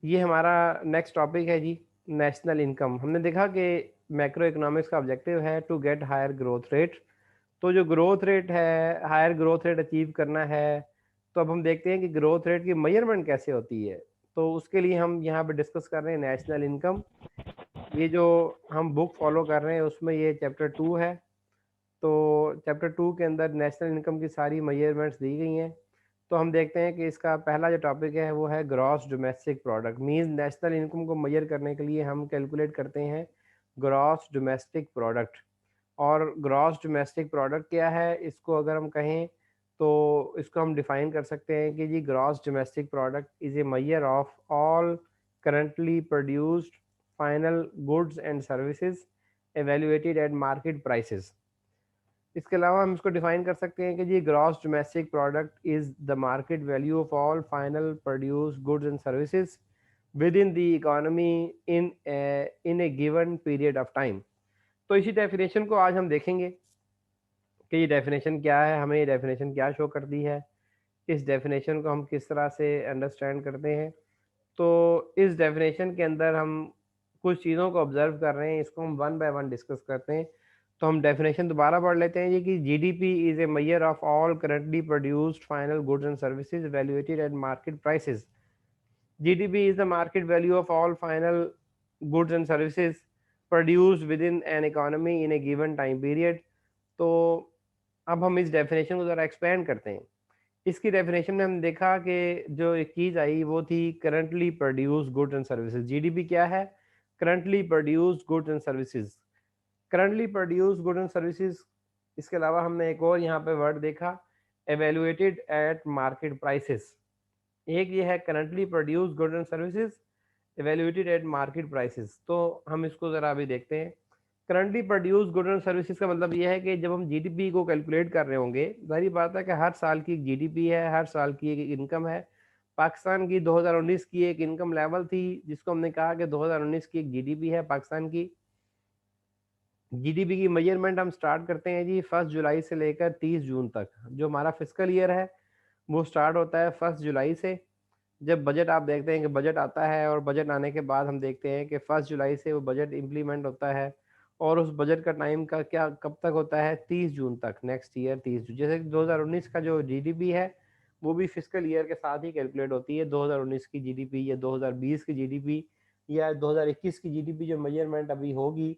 ये हमारा next topic है जी, नेशनल इनकम। हमने देखा कि मैक्रो इकोनॉमिक्स का ऑब्जेक्टिव है to get higher growth rate. तो जो ग्रोथ रेट है, हायर ग्रोथ रेट अचीव करना है, तो अब हम देखते हैं कि ग्रोथ रेट की मेजरमेंट कैसे होती है। तो उसके लिए हम यहाँ पे डिस्कस कर रहे हैं नेशनल इनकम। ये जो हम बुक फॉलो कर रहे हैं उसमें ये चैप्टर 2 है। तो चैप्टर 2 के अंदर नेशनल इनकम की सारी मेजरमेंट्स दी गई हैं। तो हम देखते हैं कि इसका पहला जो टॉपिक है वो है gross domestic product. Means national income को मेजर करने के लिए हम कैलकुलेट करते हैं ग्रॉस डोमेस्टिक प्रोडक्ट। और ग्रॉस डोमेस्टिक प्रोडक्ट क्या है, इसको अगर हम कहें तो इसको हम डिफाइन कर सकते हैं कि जी gross domestic product is a major of all currently produced final goods and services evaluated at market prices. इसके अलावा हम इसको डिफाइन कर सकते हैं कि जी gross domestic product is the market value of all final produce goods and services within the economy in a given period of time. तो इसी डेफिनेशन को आज हम देखेंगे कि ये डेफिनेशन क्या है, हमें ये डेफिनेशन क्या शो करती है, इस डेफिनेशन को हम किस तरह से अंडरस्टैंड करते हैं। तो इस डेफिनेशन के अंदर हम कुछ चीज़ों को ऑब्जर्व कर रहे हैं, इसको हम वन बाय वन डिस्कस करते हैं। तो हम डेफिनेशन दोबारा पढ़ लेते हैं ये कि GDP is a major of all currently produced final goods and services valuated eight market prices. GDP is the market value of all final goods and services produced with in an economy in a given time period. तो अब हम इस definition को ज़रा expand करते हैं। इसकी definition में हम देखा कि जो एक चीज़ आई वो थी currently produce goods and services. GDP क्या है? Currently produce goods and services. Currently produce goods and services. इसके अलावा हमने एक और यहाँ पे वर्ड देखा, एवेल्युएटेड एट मार्केट प्राइसेस। एक ये है currently produce goods and services evaluated at market prices. तो हम इसको ज़रा अभी देखते हैं। Currently produce goods and services का मतलब ये है कि जब हम जीडीपी को कैलकुलेट कर रहे होंगे, जाहिर बात है कि हर साल की एक जीडीपी है, हर साल की एक इनकम है। पाकिस्तान की 2019 की एक इनकम लेवल थी जिसको हमने कहा कि 2019 की एक जीडीपी है पाकिस्तान की। जीडीपी की मेजरमेंट हम स्टार्ट करते हैं जी 1 जुलाई से लेकर 30 जून तक। जो हमारा फिजिकल ईयर है वो स्टार्ट होता है 1 जुलाई से। जब बजट आप देखते हैं कि बजट आता है, और बजट आने के बाद हम देखते हैं कि 1 जुलाई से वो बजट इम्प्लीमेंट होता है। और उस बजट का टाइम का क्या कब तक होता है? 30 जून तक, नेक्स्ट ईयर 30 जून। जैसे कि 2019 का जो जीडीपी है वो भी फिजिकल ईयर के साथ ही कैलकुलेट होती है। 2019 की जीडीपी या 2020 की जीडीपी या 2021 की जीडीपी जो मेजरमेंट अभी होगी,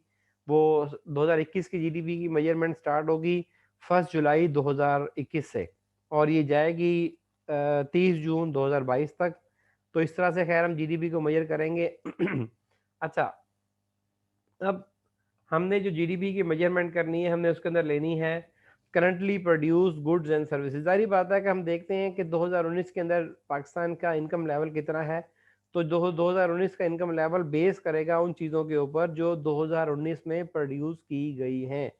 वो 2021 की जीडीपी की मेजरमेंट स्टार्ट होगी 1 जुलाई 2021 से, और ये जाएगी 30 जून 2022 तक। तो इस तरह से खैर हम जीडीपी को मेजर करेंगे। अच्छा, अब हमने जो जीडीपी की मेजरमेंट करनी है, हमने उसके अंदर लेनी है currently produce goods and services. जाहिर बात है कि हम देखते हैं कि 2019 के अंदर पाकिस्तान का इनकम लेवल कितना है। तो 2019 का इनकम लेवल बेस करेगा उन चीज़ों के ऊपर जो 2019 में प्रोड्यूस की गई हैं।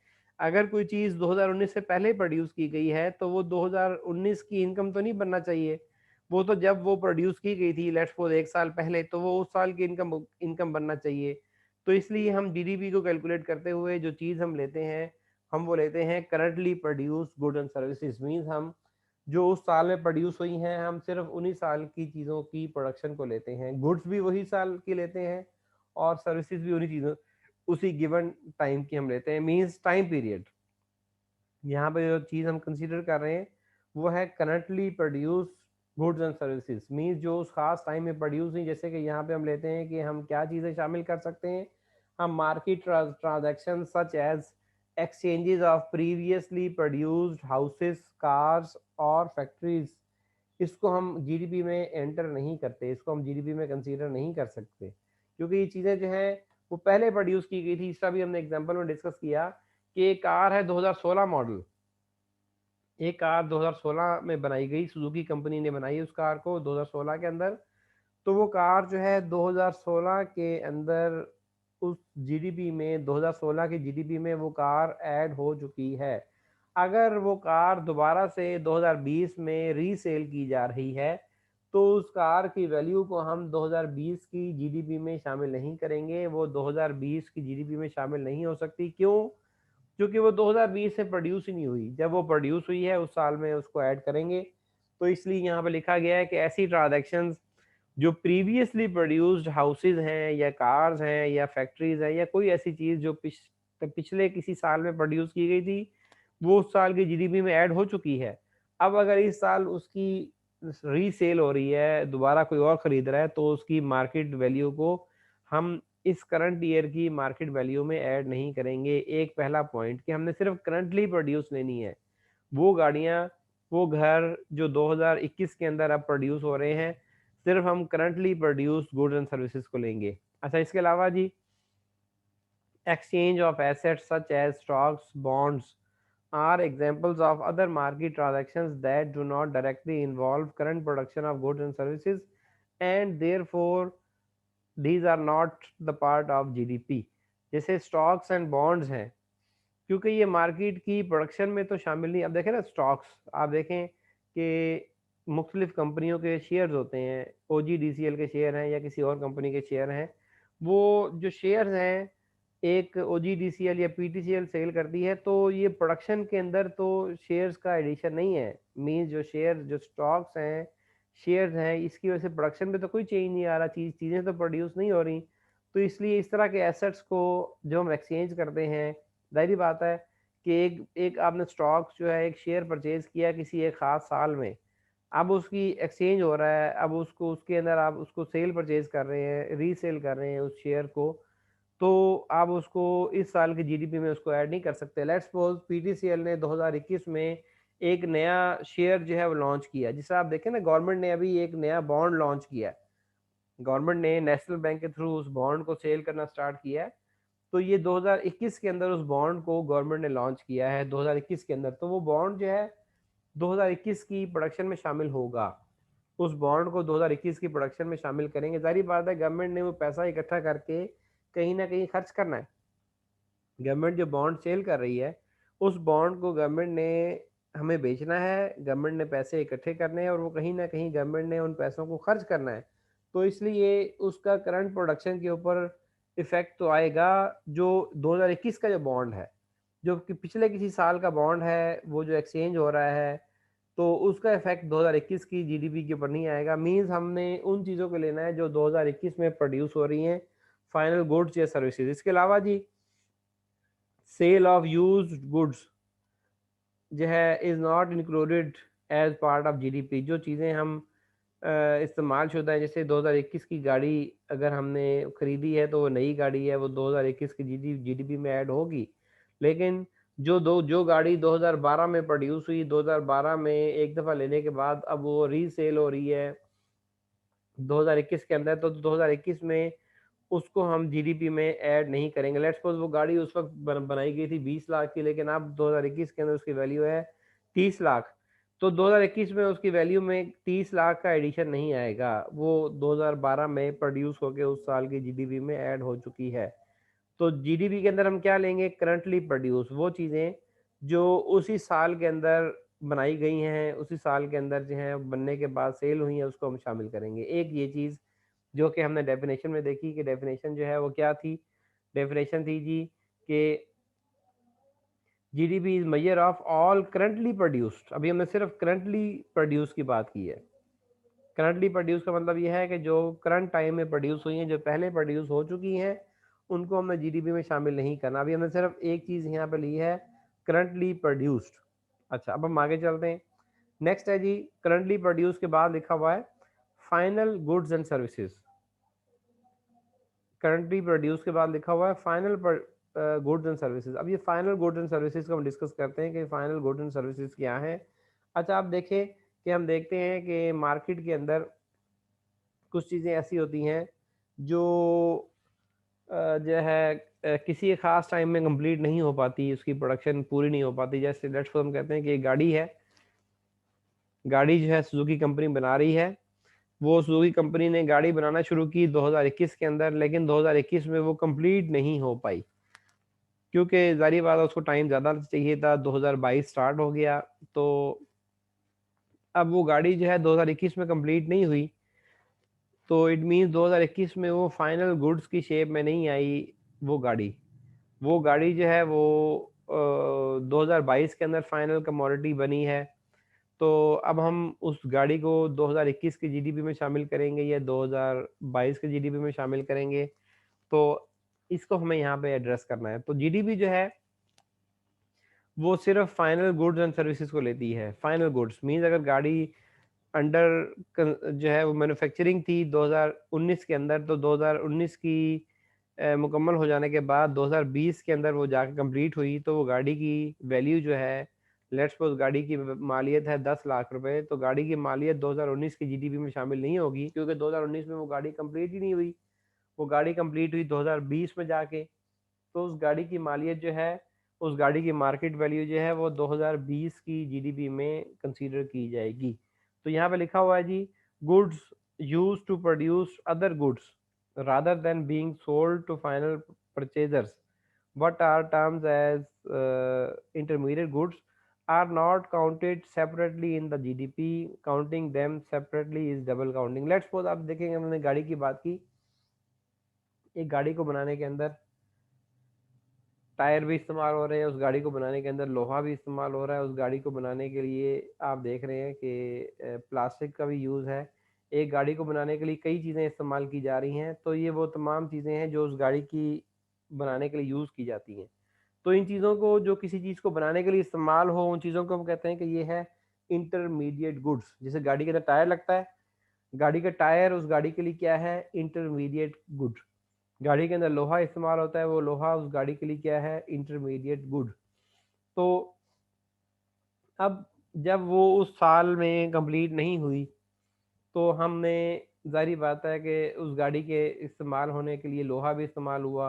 अगर कोई चीज़ 2019 से पहले प्रोड्यूस की गई है तो वो 2019 की इनकम तो नहीं बनना चाहिए। वो तो जब वो प्रोड्यूस की गई थी, लेट्स सपोज 1 साल पहले, तो वो उस साल की इनकम इनकम बनना चाहिए। तो इसलिए हम जीडीपी को कैलकुलेट करते हुए जो चीज़ हम लेते हैं, हम वो लेते हैं currently produce good and services. Means हम जो उस साल में प्रोड्यूस हुई हैं, हम सिर्फ उन्हीं साल की चीज़ों की प्रोडक्शन को लेते हैं। गुड्स भी वही साल की लेते हैं और सर्विसेज भी उन्हीं चीज़ों, उसी गिवन टाइम की हम लेते हैं। Means time period. यहाँ पे जो चीज़ हम कंसीडर कर रहे हैं वो है currently produce goods and services. Means जो उस खास टाइम में प्रोड्यूस हुई। जैसे कि यहाँ पे हम लेते हैं कि हम क्या चीज़ें शामिल कर सकते हैं। हम market transaction such as exchanges of previously produced houses, cars और फैक्ट्रीज, इसको हम जीडीपी में एंटर नहीं करते, इसको हम जीडीपी में कंसीडर नहीं कर सकते, क्योंकि ये चीज़ें जो हैं वो पहले प्रोड्यूस की गई थी। इसका भी हमने एग्जांपल में डिस्कस किया कि एक कार है 2016 मॉडल। एक कार 2016 में बनाई गई, सुजुकी कंपनी ने बनाई उस कार को 2016 के अंदर। तो वो कार जो है 2016 के अंदर उस जीडीपी में, 2016 की जीडीपी में वो कार ऐड हो चुकी है। अगर वो कार दोबारा से 2020 में रीसेल की जा रही है तो उस कार की वैल्यू को हम 2020 की जीडीपी में शामिल नहीं करेंगे। वो 2020 की जीडीपी में शामिल नहीं हो सकती। क्यों? क्योंकि वो 2020 से प्रोड्यूस ही नहीं हुई। जब वो प्रोड्यूस हुई है उस साल में उसको ऐड करेंगे। तो इसलिए यहाँ पे लिखा गया है कि ऐसी ट्रांजैक्शंस जो प्रीवियसली प्रोड्यूस्ड हाउसेज हैं या कार्स हैं या फैक्ट्रीज हैं या कोई ऐसी चीज जो पिछले किसी साल में प्रोड्यूस की गई थी, वो उस साल की जीडीपी में ऐड हो चुकी है। अब अगर इस साल उसकी रीसेल हो रही है, दोबारा कोई और खरीद रहा है, तो उसकी मार्केट वैल्यू को हम इस करंट ईयर की मार्केट वैल्यू में ऐड नहीं करेंगे। एक पहला पॉइंट कि हमने सिर्फ करंटली प्रोड्यूस लेनी है, वो गाड़ियां, वो घर जो 2021 के अंदर अब प्रोड्यूस हो रहे हैं, सिर्फ हम currently produced goods and services को लेंगे। अच्छा, इसके अलावा जी exchange of assets such as stocks, bonds are examples of other market transactions that do not directly involve current production of goods and services, and therefore these are not the part of GDP। जैसे stocks and bonds हैं, क्योंकि ये market की production में तो शामिल नहीं। अब देखें ना, स्टॉक्स आप देखें कि मुख्तलिफ कंपनियों के शेयर्स होते हैं, OGDCL के शेयर हैं या किसी और कंपनी के शेयर हैं। वो जो शेयर्स हैं, एक OGDCL या PTCL सेल करती है, तो ये प्रोडक्शन के अंदर तो शेयर्स का एडिशन नहीं है। मीन्स जो शेयर, जो स्टॉक्स हैं, शेयर्स हैं, इसकी वजह से प्रोडक्शन में तो कोई चेंज नहीं आ रहा, चीज़ें तो प्रोड्यूस नहीं हो रही। तो इसलिए इस तरह के एसेट्स को जो हम एक्सचेंज करते हैं, ज़ाहिर बात है कि एक एक आपने स्टॉक्स जो है, एक शेयर परचेज किया किसी एक ख़ास साल में, अब उसकी एक्सचेंज हो रहा है, अब उसको उसके अंदर आप उसको सेल परचेज कर रहे हैं, रीसेल कर रहे हैं उस शेयर को, तो आप उसको इस साल की जीडीपी में उसको ऐड नहीं कर सकते। लेट्स सपोज पीटीसीएल ने 2021 में एक नया शेयर जो है वो लॉन्च किया। जिसे आप देखें ना, गवर्नमेंट ने अभी एक नया बॉन्ड लॉन्च किया है, गवर्नमेंट ने नेशनल बैंक के थ्रू उस बॉन्ड को सेल करना स्टार्ट किया है। तो ये 2021 के अंदर उस बॉन्ड को गवर्नमेंट ने लॉन्च किया है 2021 के अंदर, तो वो बॉन्ड जो है 2021 की प्रोडक्शन में शामिल होगा। उस बॉन्ड को 2021 की प्रोडक्शन में शामिल करेंगे। जारी बात है, गवर्नमेंट ने वो पैसा इकट्ठा करके कहीं ना कहीं खर्च करना है। गवर्नमेंट जो बॉन्ड सेल कर रही है, उस बॉन्ड को गवर्नमेंट ने हमें बेचना है, गवर्नमेंट ने पैसे इकट्ठे करने हैं और वो कहीं ना कहीं गवर्नमेंट ने उन पैसों को खर्च करना है। तो इसलिए उसका करंट प्रोडक्शन के ऊपर इफेक्ट तो आएगा। जो 2021 का जो बॉन्ड है, जो कि पिछले किसी साल का बॉन्ड है, वो जो एक्सचेंज हो रहा है, तो उसका इफेक्ट 2021 की जीडीपी के ऊपर नहीं आएगा। मींस हमने उन चीज़ों को लेना है जो 2021 में प्रोड्यूस हो रही हैं, फाइनल गुड्स या सर्विसेज। इसके अलावा जी सेल ऑफ यूज्ड गुड्स जो है is not included as part of GDP. जो चीज़ें हम इस्तेमाल शुदा है, जैसे 2021 की गाड़ी अगर हमने खरीदी है तो वो नई गाड़ी है, वो 2021 की जीडीपी में ऐड होगी। लेकिन जो गाड़ी 2012 में प्रोड्यूस हुई, 2012 में एक दफ़ा लेने के बाद अब वो रीसेल हो रही है 2021 के अंदर, तो 2021 में उसको हम जीडीपी में ऐड नहीं करेंगे। लेट्स सपोज वो गाड़ी उस वक्त बनाई गई थी 20 लाख की, लेकिन अब 2021 के अंदर उसकी वैल्यू है 30 लाख। तो 2021 में उसकी वैल्यू में 30 लाख का एडिशन नहीं आएगा, वो 2012 में प्रोड्यूस होकर उस साल की जीडीपी में ऐड हो चुकी है। तो जीडीपी के अंदर हम क्या लेंगे? करंटली प्रोड्यूस, वो चीज़ें जो उसी साल के अंदर बनाई गई हैं, उसी साल के अंदर जो है बनने के बाद सेल हुई हैं, उसको हम शामिल करेंगे। एक ये चीज़ जो कि हमने डेफिनेशन में देखी कि डेफिनेशन जो है वो क्या थी? डेफिनेशन थी जी कि GDP is major of all currently produced. अभी हमने सिर्फ करंटली प्रोड्यूस की बात की है। करंटली प्रोड्यूस का मतलब यह है कि जो करंट टाइम में प्रोड्यूस हुई हैं, जो पहले प्रोड्यूस हो चुकी हैं, उनको हमने जीडीपी में शामिल नहीं करना। अभी हमने सिर्फ एक चीज़ यहाँ पे ली है, करंटली प्रोड्यूस्ड। अच्छा, अब हम आगे चलते हैं। नेक्स्ट है जी, करंटली प्रोड्यूस के बाद लिखा हुआ है final goods and services. Currently produce के बाद लिखा हुआ है फाइनल गुड्स एंड सर्विसेज। अब ये फाइनल गुड्स एंड सर्विसेज को हम डिस्कस करते हैं कि फाइनल गुड्स एंड सर्विसेज क्या है। अच्छा, आप देखें कि हम देखते हैं कि मार्केट के अंदर कुछ चीज़ें ऐसी होती हैं जो जो है किसी एक ख़ास टाइम में कंप्लीट नहीं हो पाती, उसकी प्रोडक्शन पूरी नहीं हो पाती। जैसे लेट्स हम कहते हैं कि एक गाड़ी है, गाड़ी जो है सुजुकी कंपनी बना रही है। वो सुजुकी कंपनी ने गाड़ी बनाना शुरू की 2021 के अंदर, लेकिन 2021 में वो कंप्लीट नहीं हो पाई, क्योंकि ज़ाहिर बात है उसको टाइम ज़्यादा चाहिए था। 2022 स्टार्ट हो गया, तो अब वो गाड़ी जो है 2021 में कंप्लीट नहीं हुई। तो इट मीन्स 2021 में वो फाइनल गुड्स की शेप में नहीं आई वो गाड़ी जो है वो 2022 के अंदर फाइनल कमोडिटी बनी है। तो अब हम उस गाड़ी को 2021 के जीडीपी में शामिल करेंगे या 2022 के जीडीपी में शामिल करेंगे, तो इसको हमें यहाँ पे एड्रेस करना है। तो जीडीपी जो है वो सिर्फ फाइनल गुड्स एंड सर्विसेज को लेती है। फाइनल गुड्स मींस अगर गाड़ी अंडर जो है वो मैन्युफैक्चरिंग थी 2019 के अंदर, तो 2019 की मुकम्मल हो जाने के बाद 2020 के अंदर वो जाकर कंप्लीट हुई, तो वो गाड़ी की वैल्यू जो है, लेट्स सपोज गाड़ी की मालियत है 10 लाख रुपए, तो गाड़ी की मालियत 2019 की जीडीपी में शामिल नहीं होगी, क्योंकि 2019 में वो गाड़ी कंप्लीट ही नहीं हुई। वो गाड़ी कंप्लीट हुई 2020 में जाके। तो उस गाड़ी की मालियत जो है, उस गाड़ी की मार्केट वैल्यू जो है वो 2020 की जीडीपी में कंसीडर की जाएगी। तो यहाँ पे लिखा हुआ है जी, goods used to produce other goods rather than being sold to final purchasers what are terms as intermediate goods are not counted separately in the GDP. Counting them separately is double counting. Let's suppose आप देखेंगे, हमने गाड़ी की बात की, एक गाड़ी को बनाने के अंदर टायर भी इस्तेमाल हो रहे हैं, उस गाड़ी को बनाने के अंदर लोहा भी इस्तेमाल हो रहा है, उस गाड़ी को बनाने के लिए आप देख रहे हैं कि प्लास्टिक का भी यूज़ है। एक गाड़ी को बनाने के लिए कई चीज़ें इस्तेमाल की जा रही हैं, तो ये वो तमाम चीज़ें हैं जो उस गाड़ी की बनाने के लिए यूज़ की जाती हैं। तो इन चीज़ों को, जो किसी चीज़ को बनाने के लिए इस्तेमाल हो, उन चीज़ों को हम कहते हैं कि ये है इंटरमीडिएट गुड्स। जैसे गाड़ी के अंदर टायर लगता है, गाड़ी का टायर उस गाड़ी के लिए क्या है, इंटरमीडिएट गुड। गाड़ी के अंदर लोहा इस्तेमाल होता है, वो लोहा उस गाड़ी के लिए क्या है, इंटरमीडिएट गुड। तो अब जब वो उस साल में कंप्लीट नहीं हुई, तो हमने, जाहिर बात है कि उस गाड़ी के इस्तेमाल होने के लिए लोहा भी इस्तेमाल हुआ।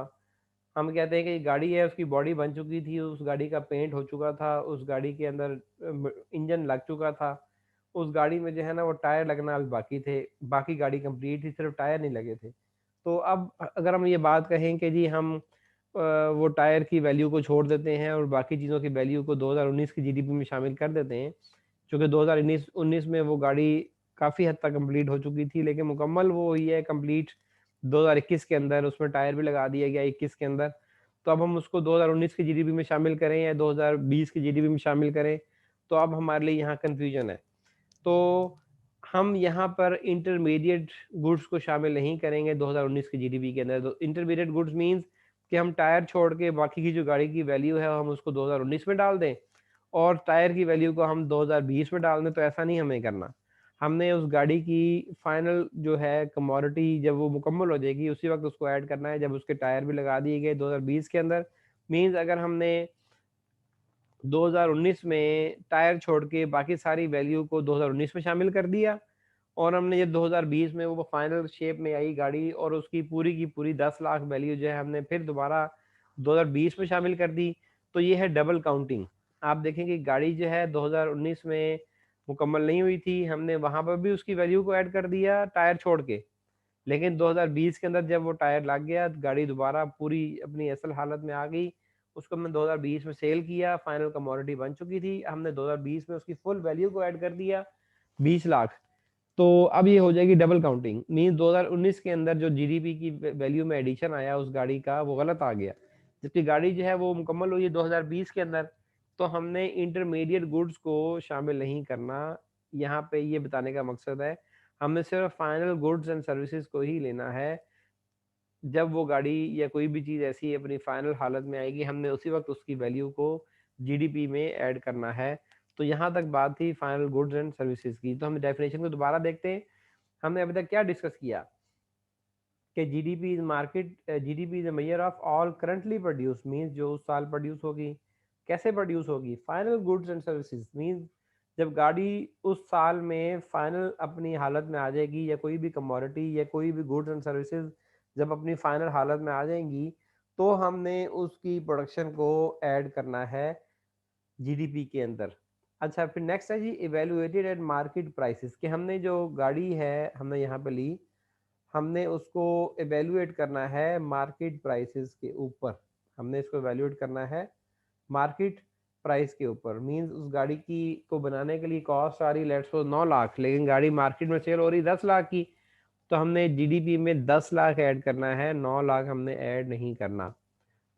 हम कहते हैं कि गाड़ी है, उसकी बॉडी बन चुकी थी, उस गाड़ी का पेंट हो चुका था, उस गाड़ी के अंदर इंजन लग चुका था, उस गाड़ी में जो है ना वो टायर लगना अभी बाकी थे, बाकी गाड़ी कंप्लीट थी, सिर्फ टायर नहीं लगे थे। तो अब अगर हम ये बात कहें कि जी हम वो टायर की वैल्यू को छोड़ देते हैं और बाकी चीज़ों की वैल्यू को 2019 की जीडीपी में शामिल कर देते हैं, क्योंकि 2019 में वो गाड़ी काफ़ी हद तक कंप्लीट हो चुकी थी, लेकिन मुकम्मल वो हुई है कंप्लीट 2021 के अंदर, उसमें टायर भी लगा दिया गया 21 के अंदर। तो अब हम उसको 2019 की जीडीपी में शामिल करें या 2020 की जीडीपी में शामिल करें, तो अब हमारे लिए यहाँ कन्फ्यूजन है। तो हम यहाँ पर इंटरमीडिएट गुड्स को शामिल नहीं करेंगे 2019 की जीडीपी के अंदर। तो इंटरमीडिएट गुड्स मींस कि हम टायर छोड़ के बाकी की जो गाड़ी की वैल्यू है हम उसको 2019 में डाल दें और टायर की वैल्यू को हम 2020 में डाल दें, तो ऐसा नहीं हमें करना। हमने उस गाड़ी की फाइनल जो है कमोडिटी जब वो मुकम्मल हो जाएगी उसी वक्त उसको ऐड करना है, जब उसके टायर भी लगा दिए गए 2020 के अंदर। मींस अगर हमने 2019 में टायर छोड़ के बाकी सारी वैल्यू को 2019 में शामिल कर दिया, और हमने ये 2020 में वो फाइनल शेप में आई गाड़ी और उसकी पूरी की पूरी 10 लाख वैल्यू जो है हमने फिर दोबारा 2020 में शामिल कर दी, तो ये है डबल काउंटिंग। आप देखेंगे गाड़ी जो है 2019 में मुकम्मल नहीं हुई थी, हमने वहां पर भी उसकी वैल्यू को ऐड कर दिया टायर छोड़ के, लेकिन 2020 के अंदर जब वो टायर लग गया, गाड़ी दोबारा पूरी अपनी असल हालत में आ गई, उसको हमने 2020 में सेल किया, फाइनल कमोडिटी बन चुकी थी, हमने 2020 में उसकी फुल वैल्यू को ऐड कर दिया 20 लाख। तो अब ये हो जाएगी डबल काउंटिंग, मीन 2019 के अंदर जो जीडीपी की वैल्यू में एडिशन आया उस गाड़ी का वो गलत आ गया, जबकि गाड़ी जो है वो मुकम्मल हुई है 2020 के अंदर। तो हमने इंटरमीडिएट गुड्स को शामिल नहीं करना, यहाँ पे ये बताने का मकसद है हमने सिर्फ फाइनल गुड्स एंड सर्विसेज को ही लेना है। जब वो गाड़ी या कोई भी चीज़ ऐसी अपनी फाइनल हालत में आएगी, हमने उसी वक्त उसकी वैल्यू को जीडीपी में ऐड करना है। तो यहाँ तक बात थी फाइनल गुड्स एंड सर्विसेज की। तो हम डेफिनेशन को दोबारा देखते हैं। हमने अभी तक क्या डिस्कस किया कि GDP is market, GDP is a major of all currently produce, means जो उस साल प्रोड्यूस होगी। कैसे प्रोड्यूस होगी, final goods and services means जब गाड़ी उस साल में फाइनल अपनी हालत में आ जाएगी, या कोई भी कमोडिटी या कोई भी गुड्स एंड सर्विसेज जब अपनी फाइनल हालत में आ जाएंगी, तो हमने उसकी प्रोडक्शन को ऐड करना है जीडीपी के अंदर। अच्छा, फिर नेक्स्ट है जी इवेल्युएटेड एट मार्केट प्राइसेस, कि हमने जो गाड़ी है हमने यहाँ पे ली, हमने उसको इवेल्युएट करना है मार्केट प्राइसेस के ऊपर। हमने इसको इवेल्युएट करना है मार्केट प्राइस के ऊपर। मींस उस गाड़ी की को बनाने के लिए कॉस्ट आ रही लेट्स सपोज 9 लाख, लेकिन गाड़ी मार्केट में सेल हो रही 10 लाख की, तो हमने जीडीपी में 10 लाख ऐड करना है, 9 लाख हमने ऐड नहीं करना।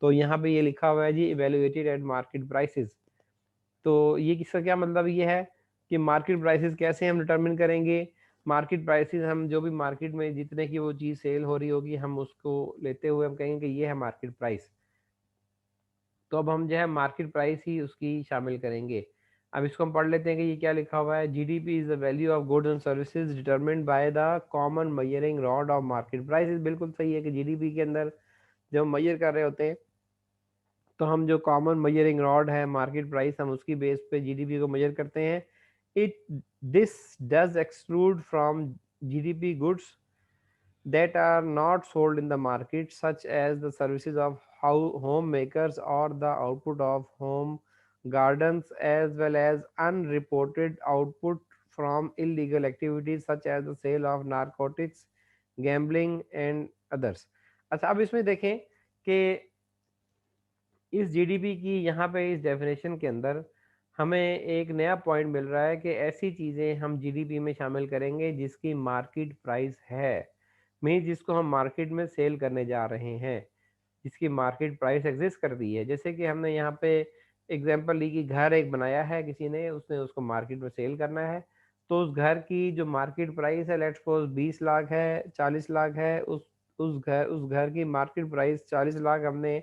तो यहाँ पे ये लिखा हुआ है जी इवेल्युएटेड एट मार्केट प्राइसेस। तो ये किसका क्या मतलब ये है कि मार्केट प्राइसेस कैसे हम डिटरमिन करेंगे। मार्केट प्राइसेस हम जो भी मार्केट में जितने की वो चीज़ सेल हो रही होगी हम उसको लेते हुए हम कहेंगे कि ये है मार्केट प्राइस। तो अब हम जो है मार्केट प्राइस ही उसकी शामिल करेंगे। अब इसको हम पढ़ लेते हैं कि ये क्या लिखा हुआ है। GDP is the value of goods and services determined by the common measuring rod of market price. बिल्कुल सही है कि जीडीपी के अंदर जब हम मेजर कर रहे होते हैं तो हम जो कॉमन मेजरिंग रॉड है मार्केट प्राइस हम उसकी बेस पे जीडीपी को मेजर करते हैं। It this does exclude from GDP goods that are not sold in the market, such as the services of homemakers or the output of home gardens, as well as unreported output from illegal activities such as the sale of narcotics, gambling and others। अच्छा, अब इसमें देखें कि इस GDP की यहाँ पे इस डेफिनेशन के अंदर हमें एक नया पॉइंट मिल रहा है कि ऐसी चीज़ें हम जीडीपी में शामिल करेंगे जिसकी मार्केट प्राइस है, मीन जिसको हम मार्केट में सेल करने जा रहे हैं, जिसकी मार्केट प्राइस एग्जिस्ट करती है। जैसे कि हमने यहाँ पे एग्जांपल ली कि घर एक बनाया है किसी ने, उसने उसको मार्केट में सेल करना है, तो उस घर की जो मार्केट प्राइस है लेट्स सपोज 20 लाख है, 40 लाख है, उस घर की मार्केट प्राइस 40 लाख हमने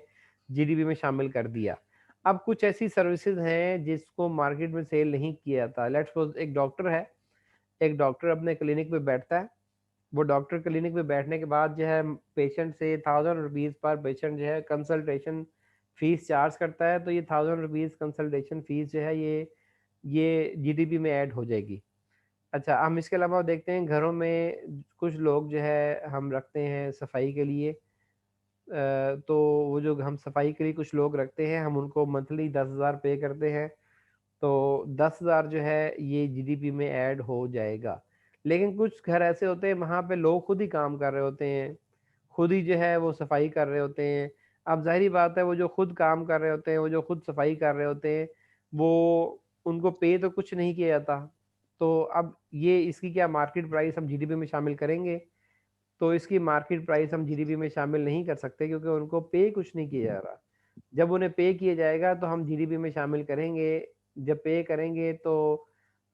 जीडीपी में शामिल कर दिया। अब कुछ ऐसी सर्विसेज हैं जिसको मार्केट में सेल नहीं किया था। लेट्स सपोज एक डॉक्टर है, एक डॉक्टर अपने क्लिनिक पे बैठता है, वो डॉक्टर क्लिनिक पे बैठने के बाद जो है पेशेंट से 1000 रुपीज़ पर पेशेंट जो है कंसल्टेशन फीस चार्ज करता है। तो ये 1000 रुपीज़ कंसल्टेशन फीस जो है ये जीडीपी में ऐड हो जाएगी। अच्छा, हम इसके अलावा देखते हैं घरों में कुछ लोग जो है हम रखते हैं सफाई के लिए। तो वो जो हम सफाई के लिए कुछ लोग रखते हैं हम उनको मंथली 10,000 पे करते हैं। तो 10,000 जो है ये जीडीपी में ऐड हो जाएगा। लेकिन कुछ घर ऐसे होते हैं वहाँ पे लोग खुद ही काम कर रहे होते हैं, खुद ही जो है वो सफाई कर रहे होते हैं। अब ज़ाहिर-सी बात है वो जो खुद काम कर रहे होते हैं, वो जो खुद सफाई कर रहे होते हैं, वो उनको पे तो कुछ नहीं किया जाता। तो अब ये इसकी क्या मार्केट प्राइस हम जीडीपी में शामिल करेंगे? तो इसकी मार्केट प्राइस हम जीडीपी में शामिल नहीं कर सकते क्योंकि उनको पे कुछ नहीं किया जा रहा। जब उन्हें पे किया जाएगा तो हम जीडीपी में शामिल करेंगे। जब पे करेंगे तो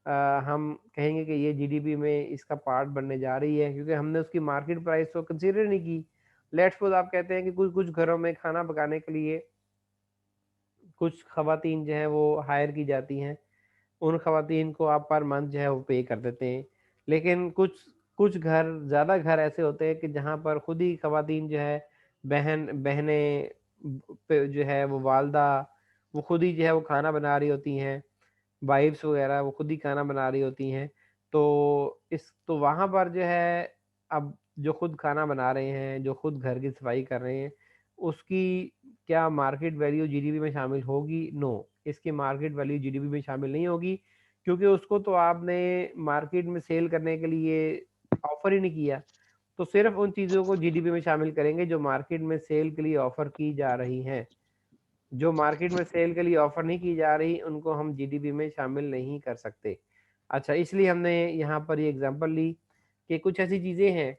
अ, हम कहेंगे कि ये जीडीपी में इसका पार्ट बनने जा रही है क्योंकि हमने उसकी मार्केट प्राइस को कंसीडर नहीं की। लेट्स सपोज आप कहते हैं कि कुछ कुछ घरों में खाना पकाने के लिए कुछ खवातीन जो हैं वो हायर की जाती हैं। उन खवातीन को आप पर मंथ जो है वो पे कर देते हैं। लेकिन कुछ कुछ घर ज़्यादा घर ऐसे होते हैं कि जहाँ पर खुद ही खवातीन जो है बहनें पे जो है वो वालदा वो खुद ही जो है वो खाना बना रही होती हैं। वाइफ्स वगैरह वो खुद ही खाना बना रही होती हैं। तो वहाँ पर जो है अब जो खुद खाना बना रहे हैं, जो खुद घर की सफाई कर रहे हैं, उसकी क्या मार्केट वैल्यू जीडीपी में शामिल होगी? नो, इसकी मार्केट वैल्यू जीडीपी में शामिल नहीं होगी क्योंकि उसको तो आपने मार्केट में सेल करने के लिए ऑफ़र ही नहीं किया। तो सिर्फ़ उन चीज़ों को जीडीपी में शामिल करेंगे जो मार्केट में सेल के लिए ऑफ़र की जा रही हैं। जो मार्केट में सेल के लिए ऑफर नहीं की जा रही उनको हम जीडीपी में शामिल नहीं कर सकते। अच्छा, इसलिए हमने यहाँ पर ये एग्जांपल ली कि कुछ ऐसी चीज़ें हैं,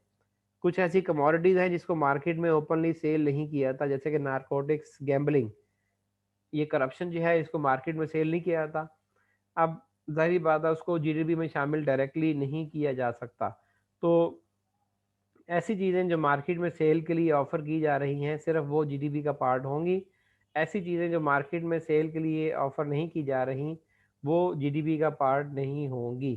कुछ ऐसी कमोडिटीज़ हैं जिसको मार्केट में ओपनली सेल नहीं किया था जैसे कि नारकोटिक्स, गैम्बलिंग, ये करप्शन जो है इसको मार्केट में सेल नहीं किया था। अब ज़ाहिर बात है उसको जीडीपी में शामिल डायरेक्टली नहीं किया जा सकता। तो ऐसी चीज़ें जो मार्केट में सेल के लिए ऑफ़र की जा रही हैं, सिर्फ़ वो जीडीपी का पार्ट होंगी। ऐसी चीज़ें जो मार्केट में सेल के लिए ऑफ़र नहीं की जा रही, वो जीडीपी का पार्ट नहीं होंगी।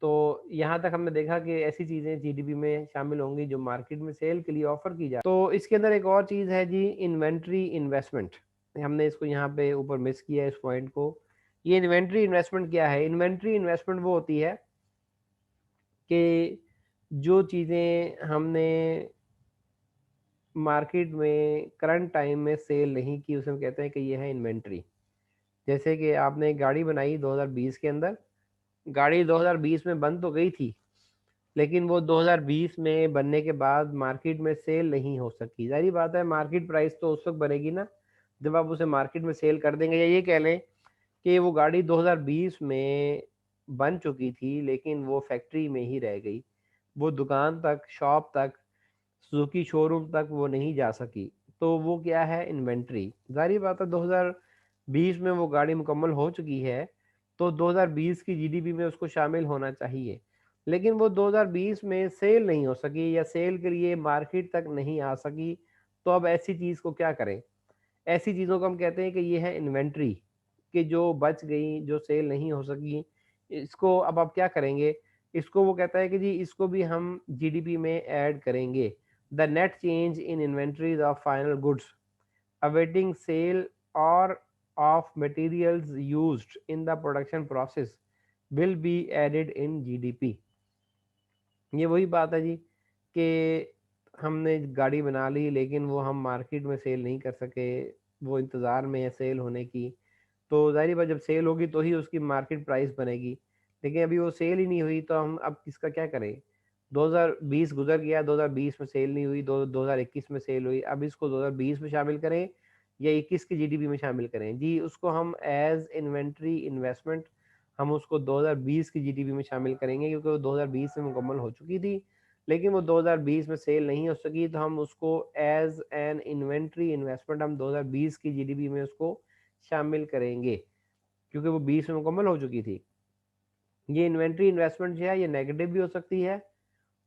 तो यहाँ तक हमने देखा कि ऐसी चीज़ें जीडीपी में शामिल होंगी जो मार्केट में सेल के लिए ऑफ़र की जा। तो इसके अंदर एक और चीज़ है जी, इन्वेंटरी इन्वेस्टमेंट। हमने इसको यहाँ पे ऊपर मिस किया है इस पॉइंट को। ये इन्वेंटरी इन्वेस्टमेंट क्या है? इन्वेंटरी इन्वेस्टमेंट वो होती है कि जो चीज़ें हमने मार्केट में करंट टाइम में सेल नहीं की उसे हम कहते हैं कि ये है इन्वेंटरी। जैसे कि आपने एक गाड़ी बनाई 2020 के अंदर, गाड़ी 2020 में बन तो गई थी, लेकिन वो 2020 में बनने के बाद मार्केट में सेल नहीं हो सकी। ज़ाहिर बात है मार्केट प्राइस तो उस वक़्त बनेगी ना, जब आप उसे मार्केट में सेल कर देंगे। या ये कह लें कि वो गाड़ी 2020 में बन चुकी थी लेकिन वो फैक्ट्री में ही रह गई। वो दुकान तक, शॉप तक, सुजुकी शोरूम तक वो नहीं जा सकी। तो वो क्या है? इन्वेंटरी। ज़ाहिर बात है 2020 में वो गाड़ी मुकम्मल हो चुकी है, तो 2020 की जीडीपी में उसको शामिल होना चाहिए, लेकिन वो 2020 में सेल नहीं हो सकी या सेल के लिए मार्केट तक नहीं आ सकी। तो अब ऐसी चीज़ को क्या करें? ऐसी चीज़ों को हम कहते हैं कि ये है इन्वेंट्री, कि जो बच गई, जो सेल नहीं हो सकी, इसको अब आप क्या करेंगे? इसको वो कहता है कि जी इसको भी हम जीडीपी में ऐड करेंगे। The net change in inventories of final goods awaiting sale or of materials used in the production process will be added in GDP। ये वही बात है जी कि हमने गाड़ी बना ली लेकिन वो हम मार्केट में सेल नहीं कर सके, वो इंतज़ार में है सेल होने की। तो ज़ाहिर बात जब सेल होगी तो ही उसकी मार्केट प्राइस बनेगी, लेकिन अभी वो सेल ही नहीं हुई तो हम अब इसका क्या करें? 2020 गुज़र गया, 2020 में सेल नहीं हुई, 2021 में सेल हुई, अब इसको 2020 में शामिल करें या 21 की जीडीपी में शामिल करें? जी, उसको हम एज़ इन्वेंटरी इन्वेस्टमेंट हम उसको 2020 की जीडीपी में शामिल करेंगे, क्योंकि वो 2020 में मुकम्मल हो चुकी थी, लेकिन वो 2020 में सेल नहीं हो सकी, तो हम उसको एज़ एन इन्वेंटरी इन्वेस्टमेंट हम 2020 की जीडीपी में उसको शामिल करेंगे, क्योंकि वो 20 में मुकम्मल हो चुकी थी। ये इन्वेंट्री इन्वेस्टमेंट जो है ये नेगेटिव भी हो सकती है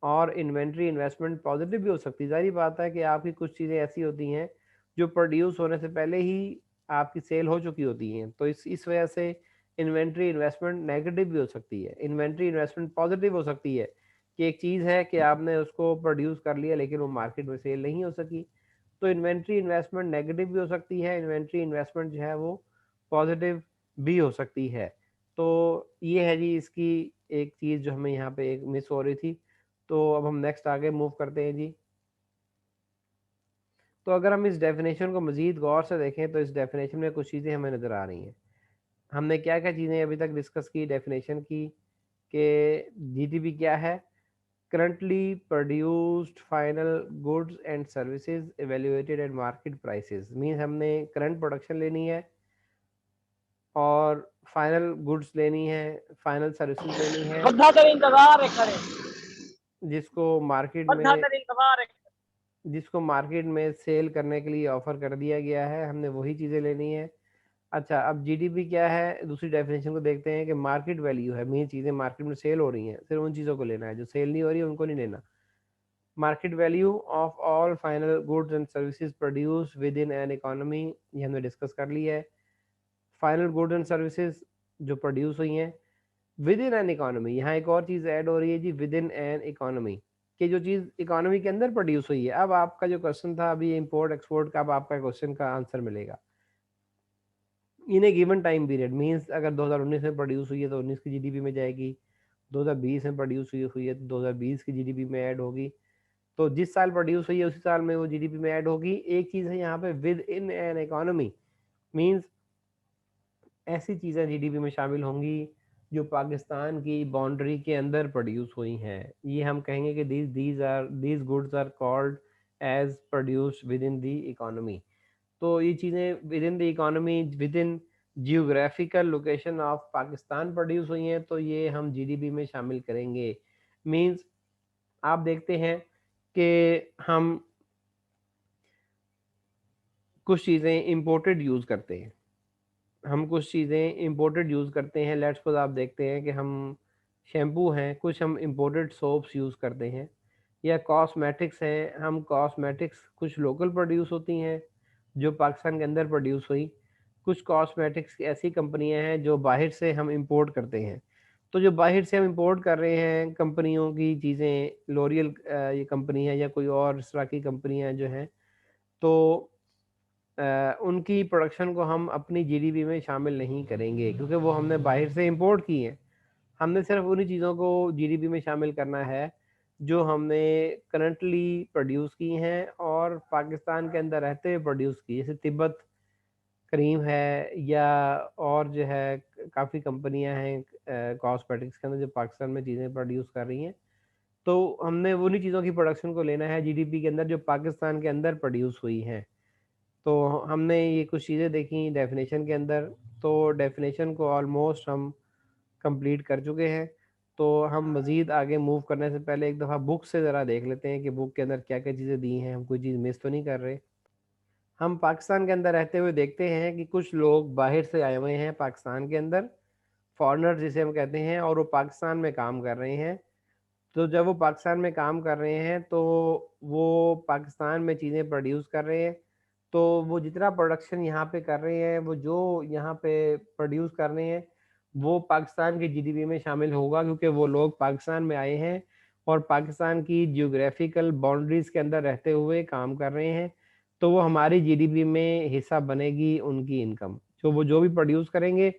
और इन्वेंट्री इन्वेस्टमेंट पॉजिटिव भी हो सकती है। ज़ाहिर बात है कि आपकी कुछ चीज़ें ऐसी होती हैं जो प्रोड्यूस होने से पहले ही आपकी सेल हो चुकी होती हैं, तो इस वजह से इन्वेंट्री इन्वेस्टमेंट नेगेटिव भी हो सकती है। इन्वेंट्री इन्वेस्टमेंट पॉजिटिव हो सकती है कि एक चीज़ है कि आपने उसको प्रोड्यूस कर लिया लेकिन वो मार्केट में सेल नहीं हो सकी, तो इन्वेंट्री इन्वेस्टमेंट नेगेटिव भी हो सकती है, इन्वेंट्री इन्वेस्टमेंट जो है वो पॉजिटिव भी हो सकती है। तो ये है जी इसकी एक चीज़ जो हमें यहाँ पे एक मिस हो रही थी। तो अब हम नेक्स्ट आगे मूव करते हैं जी। तो अगर हम इस डेफिनेशन को मज़ीद गौर से देखें तो इस डेफिनेशन में कुछ चीज़ें हमें नज़र आ रही हैं। हमने क्या-क्या चीज़ें अभी तक डिस्कस की डेफिनेशन की, कि जीडीपी क्या है? Currently produced final goods and services evaluated eight market prices, means हमने करंट प्रोडक्शन लेनी है और फाइनल गुड्स लेनी है, फाइनल सर्विसेज लेनी है, बद्धा तर इंतजार है खड़े, जिसको मार्केट बद्धा में तर इंतजार है। जिसको मार्केट में सेल करने के लिए ऑफर कर दिया गया है, हमने वही चीज़ें लेनी है। अच्छा, अब जीडीपी क्या है? दूसरी डेफिनेशन को देखते हैं कि मार्केट वैल्यू है, मेन चीज़ें मार्केट में सेल हो रही हैं, सिर्फ उन चीज़ों को लेना है, जो सेल नहीं हो रही है उनको नहीं लेना। Market value of all final goods and services produce with in an economy, ये हमने डिस्कस कर लिया है। फाइनल गुड्स एंड सर्विसेज जो प्रोड्यूस हुई हैं विद इन एन इकोनॉमी, यहाँ एक और चीज़ ऐड हो रही है जी, विद इन एन इकोनॉमी, कि जो चीज़ इकोनॉमी के अंदर प्रोड्यूस हुई है। अब आपका जो क्वेश्चन था अभी इम्पोर्ट एक्सपोर्ट का, अब आपका क्वेश्चन का आंसर मिलेगा इन a given time period, means अगर 2019 में प्रोड्यूस हुई है तो 19 की जीडीपी में जाएगी, 2020 में प्रोड्यूस हुई है तो 2020 की जीडीपी में ऐड होगी। तो जिस साल प्रोड्यूस हुई है उसी साल में वो जीडीपी में ऐड होगी। एक चीज़ है यहाँ पे with in an economy, means ऐसी चीज़ें जीडीपी में शामिल होंगी जो पाकिस्तान की बाउंड्री के अंदर प्रोड्यूस हुई हैं। ये हम कहेंगे कि these goods are called as produced within the economy. तो ये चीज़ें within the economy, within geographical location of Pakistan produce हुई हैं, तो ये हम जीडीपी में शामिल करेंगे। मीन्स आप देखते हैं कि हम कुछ चीज़ें इंपोर्टेड यूज़ करते हैं, हम कुछ चीज़ें इंपोर्टेड यूज़ करते हैं। लेट्स सपोज़ आप देखते हैं कि हम शैम्पू हैं, कुछ हम इंपोर्टेड सोप्स यूज़ करते हैं, या कॉस्मेटिक्स हैं, हम कॉस्मेटिक्स कुछ लोकल प्रोड्यूस होती हैं जो पाकिस्तान के अंदर प्रोड्यूस हुई, कुछ कॉस्मेटिक्स ऐसी कंपनियां हैं जो बाहर से हम इंपोर्ट करते हैं। तो जो बाहर से हम इंपोर्ट कर रहे हैं कंपनियों की चीज़ें, लॉरियल ये कंपनी है या कोई और इस तरह की कंपनियां जो हैं, तो उनकी प्रोडक्शन को हम अपनी जीडीपी में शामिल नहीं करेंगे, क्योंकि वो हमने बाहर से इंपोर्ट की हैं। हमने सिर्फ उन्हीं चीज़ों को जीडीपी में शामिल करना है जो हमने करंटली प्रोड्यूस की हैं और पाकिस्तान के अंदर रहते हुए प्रोड्यूस की, जैसे तिब्बत क्रीम है या और जो है काफ़ी कंपनियां हैं कॉस्मेटिक्स के अंदर जो पाकिस्तान में चीज़ें प्रोड्यूस कर रही हैं। तो हमने उन्हीं चीज़ों की प्रोडक्शन को लेना है जीडीपी के अंदर जो पाकिस्तान के अंदर प्रोड्यूस हुई हैं। तो हमने ये कुछ चीज़ें देखी डेफिनेशन के अंदर, तो डेफिनेशन को ऑलमोस्ट हम कंप्लीट कर चुके हैं। तो हम मज़ीद आगे मूव करने से पहले एक दफ़ा बुक से ज़रा देख लेते हैं कि बुक के अंदर क्या-क्या चीज़ें दी हैं, हम कोई चीज़ मिस तो नहीं कर रहे। हम पाकिस्तान के अंदर रहते हुए देखते हैं कि कुछ लोग बाहर से आए हुए हैं पाकिस्तान के अंदर, फॉरेनर जिसे हम कहते हैं, और वो पाकिस्तान में काम कर रहे हैं। तो जब वो पाकिस्तान में काम कर रहे हैं तो वो पाकिस्तान में चीज़ें प्रोड्यूस कर रहे हैं, तो वो जितना प्रोडक्शन यहाँ पे कर रहे हैं, वो जो यहाँ पे प्रोड्यूस कर रहे हैं, वो पाकिस्तान के जीडीपी में शामिल होगा, क्योंकि वो लोग पाकिस्तान में आए हैं और पाकिस्तान की जियोग्राफिकल बाउंड्रीज के अंदर रहते हुए काम कर रहे हैं। तो वो हमारी जीडीपी में हिस्सा बनेगी उनकी इनकम, वो जो भी प्रोड्यूस करेंगे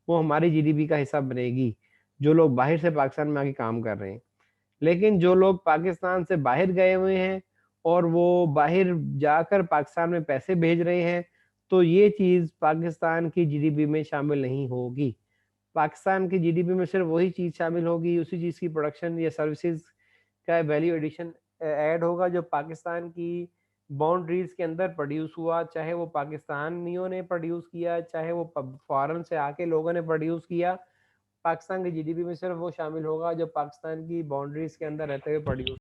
वो हमारी जीडीपी का हिस्सा बनेगी, जो लोग बाहर से पाकिस्तान में आके काम कर रहे हैं। लेकिन जो लोग पाकिस्तान से बाहर गए हुए हैं और वो बाहर जाकर पाकिस्तान में पैसे भेज रहे हैं, तो ये चीज़ पाकिस्तान की जीडीपी में शामिल नहीं होगी। पाकिस्तान की जीडीपी में सिर्फ वही चीज़ शामिल होगी, उसी चीज़ की प्रोडक्शन या सर्विसेज का वैल्यू एडिशन ऐड होगा जो पाकिस्तान की बाउंड्रीज के अंदर प्रोड्यूस हुआ, चाहे वो पाकिस्तानियों ने प्रोड्यूस किया, चाहे वो फॉरेन से आके लोगों ने प्रोड्यूस किया। पाकिस्तान की जीडीपी में सिर्फ वो शामिल होगा जो पाकिस्तान की बाउंड्रीज के अंदर रहते हुए प्रोड्यूस